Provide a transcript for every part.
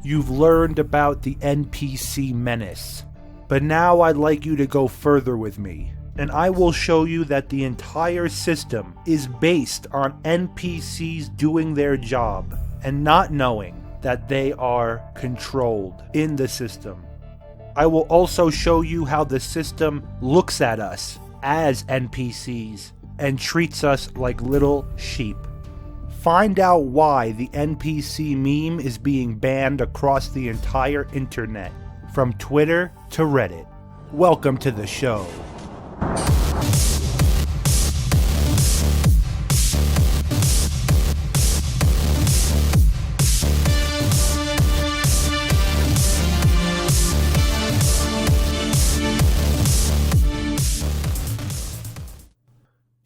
you've learned about the NPC menace. But now I'd like you to go further with me, and I will show you that the entire system is based on NPCs doing their job and not knowing that they are controlled in the system. I will also show you how the system looks at us as NPCs and treats us like little sheep. Find out why the NPC meme is being banned across the entire internet, from Twitter to Reddit. Welcome to the show.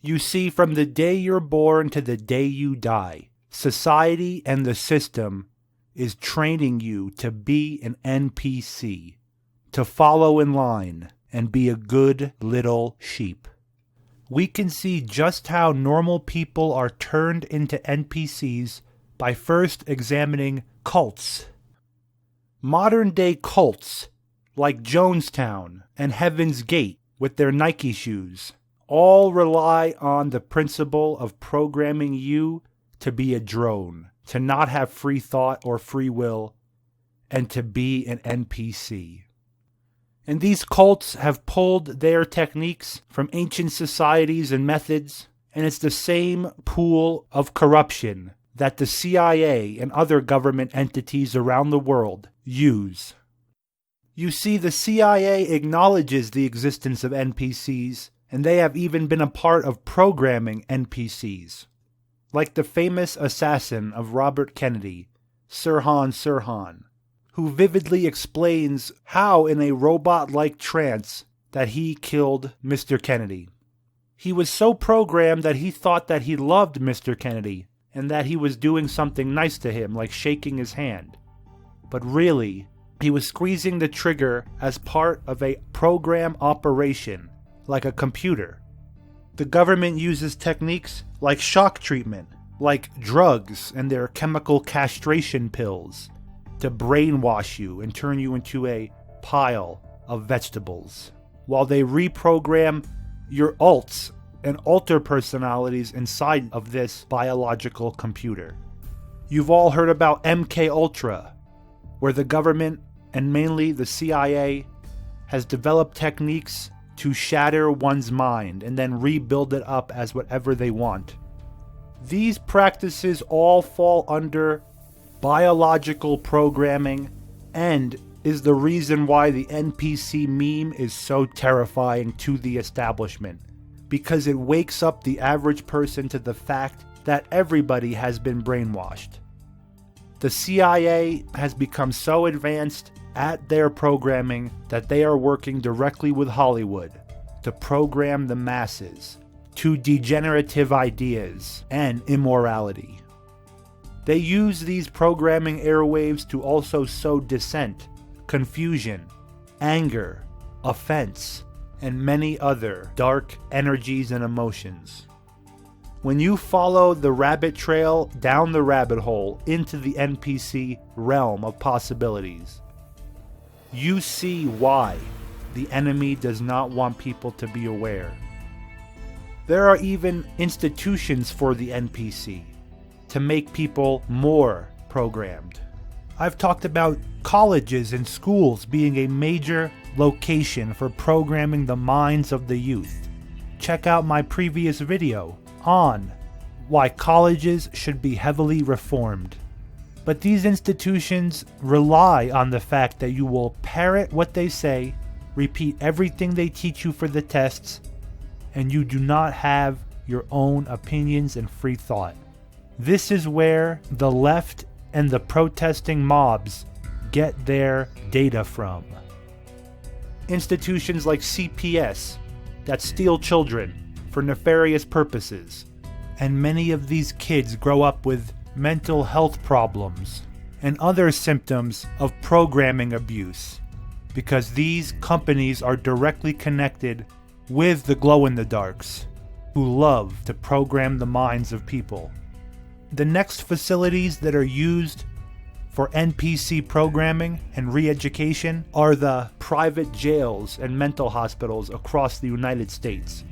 You see, from the day you're born to the day you die, society and the system is training you to be an NPC, to follow in line and be a good little sheep. We can see just how normal people are turned into NPCs by first examining cults. Modern-day cults, like Jonestown and Heaven's Gate with their Nike shoes, all rely on the principle of programming you to be a drone, to not have free thought or free will, and to be an NPC. And these cults have pulled their techniques from ancient societies and methods, and it's the same pool of corruption that the CIA and other government entities around the world use. You see, the CIA acknowledges the existence of NPCs, and they have even been a part of programming NPCs. Like the famous assassin of Robert Kennedy, Sirhan Sirhan, who vividly explains how in a robot-like trance that he killed Mr. Kennedy. He was so programmed that he thought that he loved Mr. Kennedy and that he was doing something nice to him, like shaking his hand. But really, he was squeezing the trigger as part of a program operation, like a computer. The government uses techniques like shock treatment, like drugs and their chemical castration pills, to brainwash you and turn you into a pile of vegetables, while they reprogram your alts and alter personalities inside of this biological computer. You've all heard about MK Ultra, where the government, and mainly the CIA, has developed techniques to shatter one's mind and then rebuild it up as whatever they want. These practices all fall under biological programming and is the reason why the NPC meme is so terrifying to the establishment, because it wakes up the average person to the fact that everybody has been brainwashed. The CIA has become so advanced at their programming that they are working directly with Hollywood to program the masses to degenerative ideas and immorality. They use these programming airwaves to also sow dissent, confusion, anger, offense, and many other dark energies and emotions. When you follow the rabbit trail down the rabbit hole into the NPC realm of possibilities, you see why the enemy does not want people to be aware. There are even institutions for the NPC to make people more programmed. I've talked about colleges and schools being a major location for programming the minds of the youth. Check out my previous video on why colleges should be heavily reformed. But these institutions rely on the fact that you will parrot what they say, repeat everything they teach you for the tests, and you do not have your own opinions and free thought. This is where the left and the protesting mobs get their data from. Institutions like CPS that steal children for nefarious purposes, and many of these kids grow up with mental health problems and other symptoms of programming abuse, because these companies are directly connected with the glow-in-the-darks who love to program the minds of people. The next facilities that are used for NPC programming and re-education are the private jails and mental hospitals across the United States,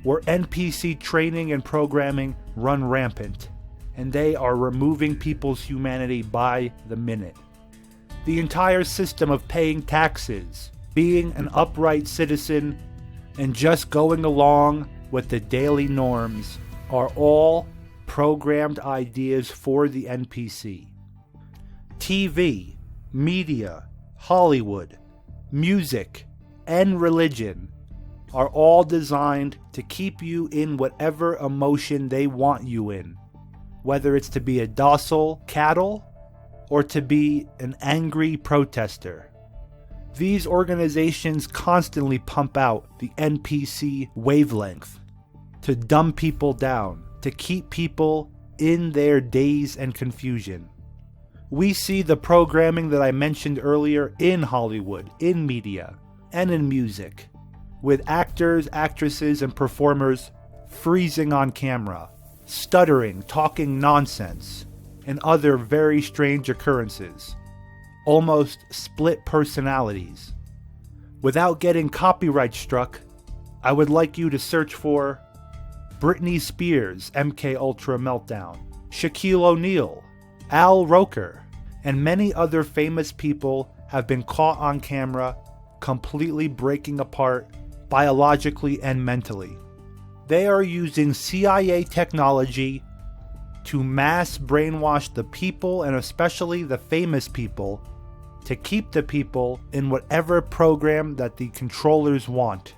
where NPC training and programming run rampant, and they are removing people's humanity by the minute. The entire system of paying taxes, being an upright citizen, and just going along with the daily norms are all programmed ideas for the NPC. TV, media, Hollywood, music, and religion are all designed to keep you in whatever emotion they want you in, whether it's to be a docile cattle or to be an angry protester. These organizations constantly pump out the NPC wavelength to dumb people down, to keep people in their daze and confusion. We see the programming that I mentioned earlier in Hollywood, in media, and in music, with actors, actresses, and performers freezing on camera, stuttering, talking nonsense, and other very strange occurrences, almost split personalities. Without getting copyright struck, I would like you to search for Britney Spears MK Ultra Meltdown, Shaquille O'Neal, Al Roker, and many other famous people have been caught on camera completely breaking apart biologically and mentally. They are using CIA technology to mass brainwash the people, and especially the famous people, to keep the people in whatever program that the controllers want.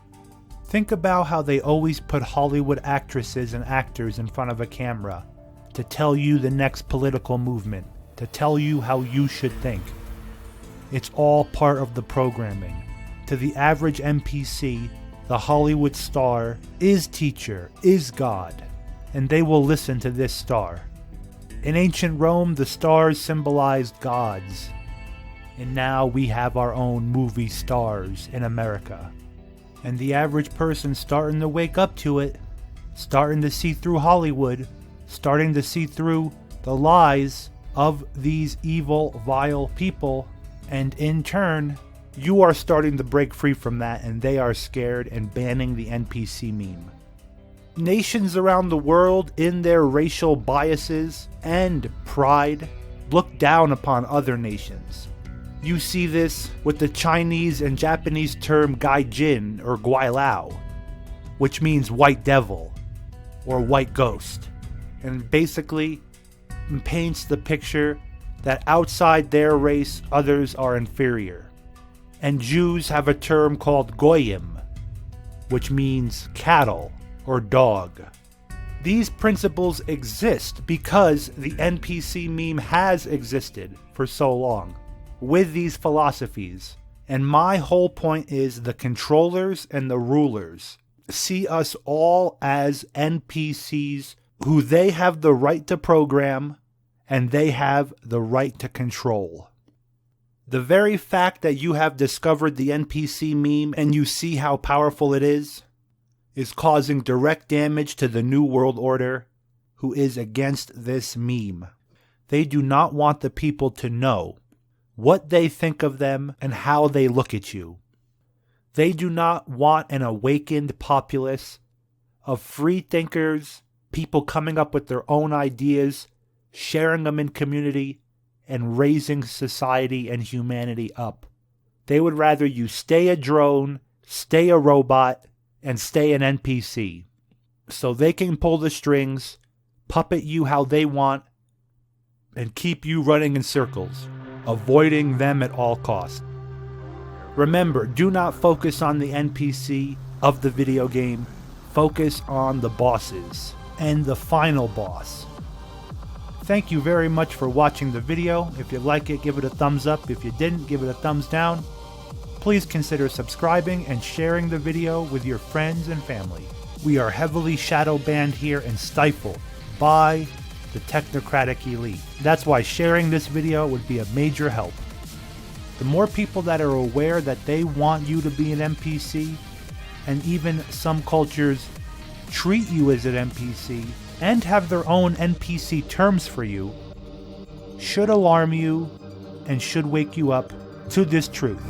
Think about how they always put Hollywood actresses and actors in front of a camera to tell you the next political movement, to tell you how you should think. It's all part of the programming. To the average NPC, the Hollywood star is teacher, is God, and they will listen to this star. In ancient Rome, the stars symbolized gods, and now we have our own movie stars in America. And the average person starting to wake up to it, starting to see through Hollywood, starting to see through the lies of these evil, vile people, and in turn, you are starting to break free from that, and they are scared and banning the NPC meme. Nations around the world, in their racial biases and pride, look down upon other nations. You see this with the Chinese and Japanese term gaijin or guailao, which means white devil or white ghost, and basically paints the picture that outside their race others are inferior. And Jews have a term called goyim, which means cattle or dog. These principles exist because the NPC meme has existed for so long with these philosophies. And my whole point is the controllers and the rulers see us all as NPCs who they have the right to program and they have the right to control. The very fact that you have discovered the NPC meme and you see how powerful it is causing direct damage to the New World Order, who is against this meme. They do not want the people to know what they think of them and how they look at you. They do not want an awakened populace of free thinkers, people coming up with their own ideas, sharing them in community, and raising society and humanity up. They would rather you stay a drone, stay a robot, and stay an NPC. So they can pull the strings, puppet you how they want, and keep you running in circles, avoiding them at all costs. Remember, do not focus on the NPC of the video game. Focus on the bosses and the final boss. Thank you very much for watching the video. If you like it, give it a thumbs up. If you didn't, give it a thumbs down. Please consider subscribing and sharing the video with your friends and family. We are heavily shadow banned here and stifled by the technocratic elite. That's why sharing this video would be a major help. The more people that are aware that they want you to be an NPC, and even some cultures treat you as an NPC and have their own NPC terms for you, should alarm you and should wake you up to this truth.